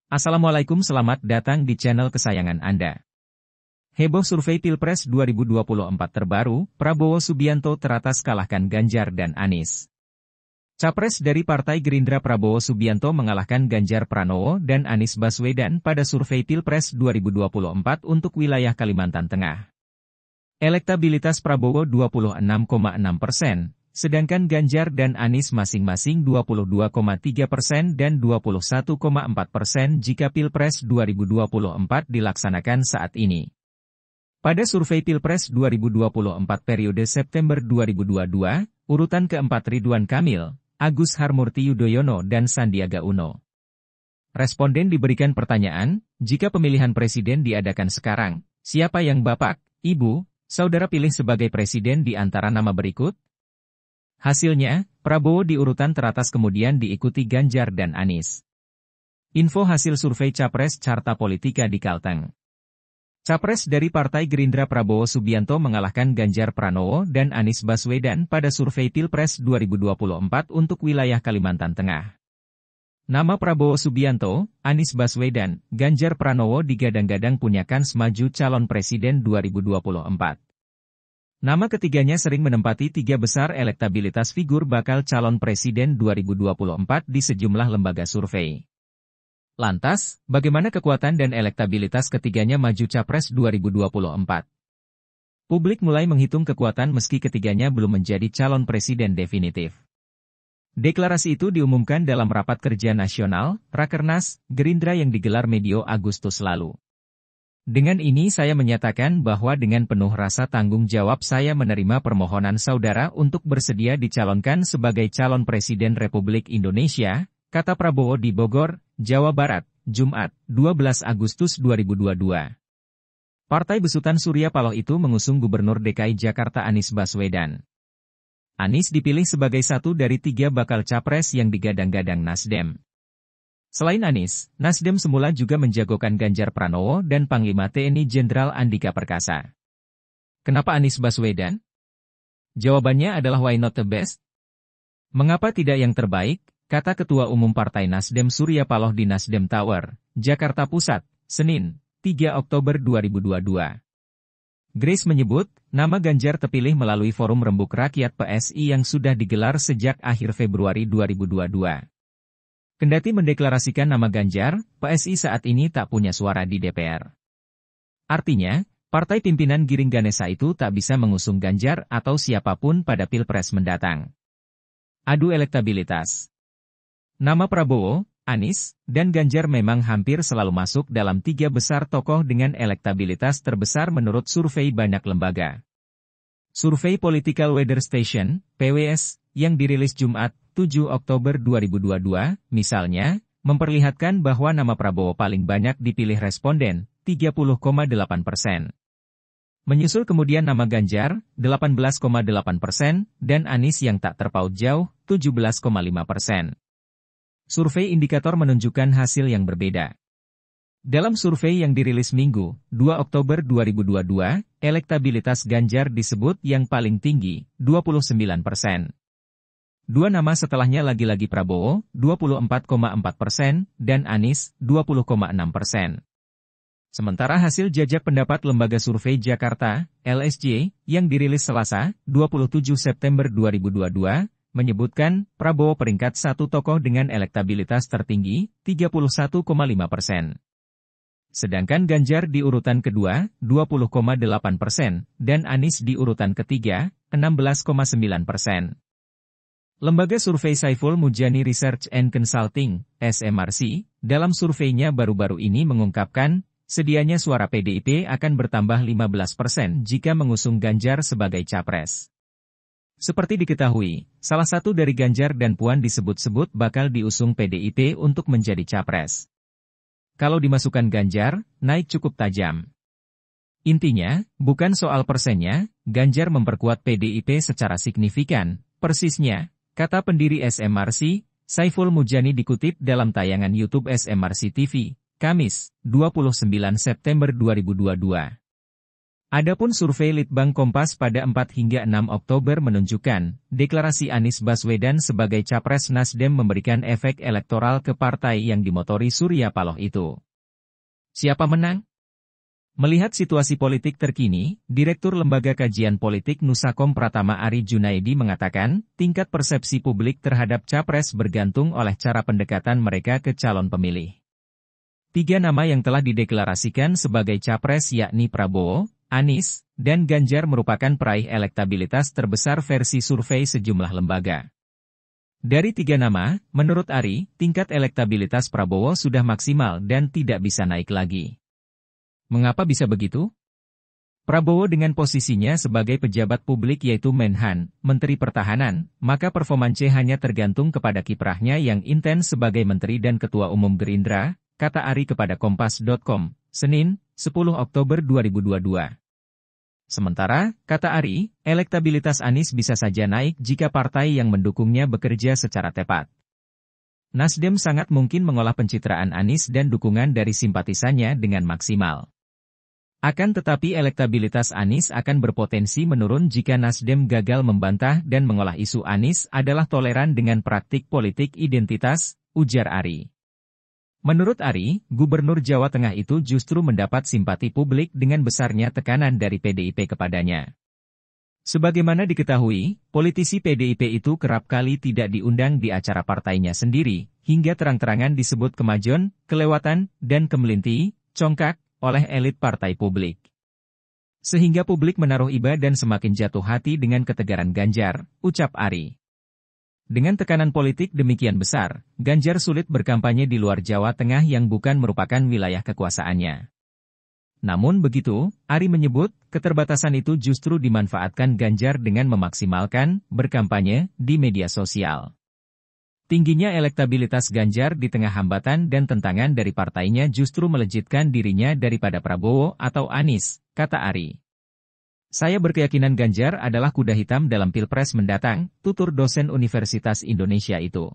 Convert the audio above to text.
Assalamualaikum, selamat datang di channel kesayangan Anda. Heboh survei Pilpres 2024 terbaru, Prabowo Subianto teratas kalahkan Ganjar dan Anies. Capres dari Partai Gerindra Prabowo Subianto mengalahkan Ganjar Pranowo dan Anies Baswedan pada survei Pilpres 2024 untuk wilayah Kalimantan Tengah. Elektabilitas Prabowo 26,6%, sedangkan Ganjar dan Anies masing-masing 22,3% dan 21,4% jika Pilpres 2024 dilaksanakan saat ini. Pada survei Pilpres 2024 periode September 2022, urutan keempat Ridwan Kamil, Agus Harmurti Yudhoyono dan Sandiaga Uno. Responden diberikan pertanyaan, jika pemilihan presiden diadakan sekarang, siapa yang Bapak, Ibu, Saudara pilih sebagai presiden di antara nama berikut? Hasilnya, Prabowo di urutan teratas kemudian diikuti Ganjar dan Anies. Info hasil survei Capres Carta Politika di Kalteng. Capres dari Partai Gerindra Prabowo Subianto mengalahkan Ganjar Pranowo dan Anies Baswedan pada survei Pilpres 2024 untuk wilayah Kalimantan Tengah. Nama Prabowo Subianto, Anies Baswedan, Ganjar Pranowo digadang-gadang punya kans maju calon presiden 2024. Nama ketiganya sering menempati tiga besar elektabilitas figur bakal calon presiden 2024 di sejumlah lembaga survei. Lantas, bagaimana kekuatan dan elektabilitas ketiganya maju Capres 2024? Publik mulai menghitung kekuatan meski ketiganya belum menjadi calon presiden definitif. Deklarasi itu diumumkan dalam Rapat Kerja Nasional, Rakernas, Gerindra yang digelar medio Agustus lalu. Dengan ini saya menyatakan bahwa dengan penuh rasa tanggung jawab saya menerima permohonan saudara untuk bersedia dicalonkan sebagai calon presiden Republik Indonesia, kata Prabowo di Bogor, Jawa Barat, Jumat, 12 Agustus 2022. Partai besutan Surya Paloh itu mengusung Gubernur DKI Jakarta Anies Baswedan. Anies dipilih sebagai satu dari tiga bakal capres yang digadang-gadang Nasdem. Selain Anies, Nasdem semula juga menjagokan Ganjar Pranowo dan Panglima TNI Jenderal Andika Perkasa. Kenapa Anies Baswedan? Jawabannya adalah why not the best? Mengapa tidak yang terbaik? Kata Ketua Umum Partai Nasdem Surya Paloh di Nasdem Tower, Jakarta Pusat, Senin, 3 Oktober 2022. Grace menyebut, nama Ganjar terpilih melalui Forum Rembuk Rakyat PSI yang sudah digelar sejak akhir Februari 2022. Kendati mendeklarasikan nama Ganjar, PSI saat ini tak punya suara di DPR. Artinya, partai pimpinan Giring Ganesa itu tak bisa mengusung Ganjar atau siapapun pada Pilpres mendatang. Adu elektabilitas. Nama Prabowo, Anies, dan Ganjar memang hampir selalu masuk dalam tiga besar tokoh dengan elektabilitas terbesar menurut survei banyak lembaga. Survei Political Weather Station, PWS, yang dirilis Jumat, 7 Oktober 2022, misalnya, memperlihatkan bahwa nama Prabowo paling banyak dipilih responden, 30,8%. Menyusul kemudian nama Ganjar, 18,8%, dan Anies yang tak terpaut jauh, 17,5%. Survei indikator menunjukkan hasil yang berbeda. Dalam survei yang dirilis Minggu, 2 Oktober 2022, elektabilitas Ganjar disebut yang paling tinggi, 29%. Dua nama setelahnya lagi-lagi Prabowo, 24,4%, dan Anies, 20,6%. Sementara hasil jajak pendapat Lembaga Survei Jakarta, LSJ, yang dirilis Selasa, 27 September 2022, menyebutkan Prabowo peringkat satu tokoh dengan elektabilitas tertinggi, 31,5%. Sedangkan Ganjar di urutan kedua, 20,8%, dan Anies di urutan ketiga, 16,9%. Lembaga survei Saiful Mujani Research and Consulting, SMRC, dalam surveinya baru-baru ini mengungkapkan, sedianya suara PDIP akan bertambah 15% jika mengusung Ganjar sebagai capres. Seperti diketahui, salah satu dari Ganjar dan Puan disebut-sebut bakal diusung PDIP untuk menjadi capres. Kalau dimasukkan Ganjar, naik cukup tajam. Intinya, bukan soal persennya, Ganjar memperkuat PDIP secara signifikan, persisnya, kata pendiri SMRC, Saiful Mujani dikutip dalam tayangan YouTube SMRC TV, Kamis, 29 September 2022. Adapun survei Litbang Kompas pada 4 hingga 6 Oktober menunjukkan, deklarasi Anies Baswedan sebagai capres Nasdem memberikan efek elektoral ke partai yang dimotori Surya Paloh itu. Siapa menang? Melihat situasi politik terkini, Direktur Lembaga Kajian Politik Nusakom Pratama Ari Junaidi mengatakan, tingkat persepsi publik terhadap capres bergantung oleh cara pendekatan mereka ke calon pemilih. 3 nama yang telah dideklarasikan sebagai capres yakni Prabowo, Anies, dan Ganjar merupakan peraih elektabilitas terbesar versi survei sejumlah lembaga. Dari 3 nama, menurut Ari, tingkat elektabilitas Prabowo sudah maksimal dan tidak bisa naik lagi. Mengapa bisa begitu? Prabowo dengan posisinya sebagai pejabat publik yaitu Menhan, Menteri Pertahanan, maka performance hanya tergantung kepada kiprahnya yang intens sebagai Menteri dan Ketua Umum Gerindra, kata Ari kepada Kompas.com, Senin, 10 Oktober 2022. Sementara, kata Ari, elektabilitas Anies bisa saja naik jika partai yang mendukungnya bekerja secara tepat. Nasdem sangat mungkin mengolah pencitraan Anies dan dukungan dari simpatisannya dengan maksimal. Akan tetapi elektabilitas Anies akan berpotensi menurun jika Nasdem gagal membantah dan mengolah isu Anies adalah toleran dengan praktik politik identitas, ujar Ari. Menurut Ari, Gubernur Jawa Tengah itu justru mendapat simpati publik dengan besarnya tekanan dari PDIP kepadanya. Sebagaimana diketahui, politisi PDIP itu kerap kali tidak diundang di acara partainya sendiri, hingga terang-terangan disebut kemajon, kelewatan, dan kemelinti, congkak, oleh elit partai publik. Sehingga publik menaruh iba dan semakin jatuh hati dengan ketegaran Ganjar, ucap Ari. Dengan tekanan politik demikian besar, Ganjar sulit berkampanye di luar Jawa Tengah yang bukan merupakan wilayah kekuasaannya. Namun begitu, Ari menyebut, keterbatasan itu justru dimanfaatkan Ganjar dengan memaksimalkan berkampanye di media sosial. Tingginya elektabilitas Ganjar di tengah hambatan dan tentangan dari partainya justru melejitkan dirinya daripada Prabowo atau Anies, kata Ari. Saya berkeyakinan Ganjar adalah kuda hitam dalam Pilpres mendatang, tutur dosen Universitas Indonesia itu.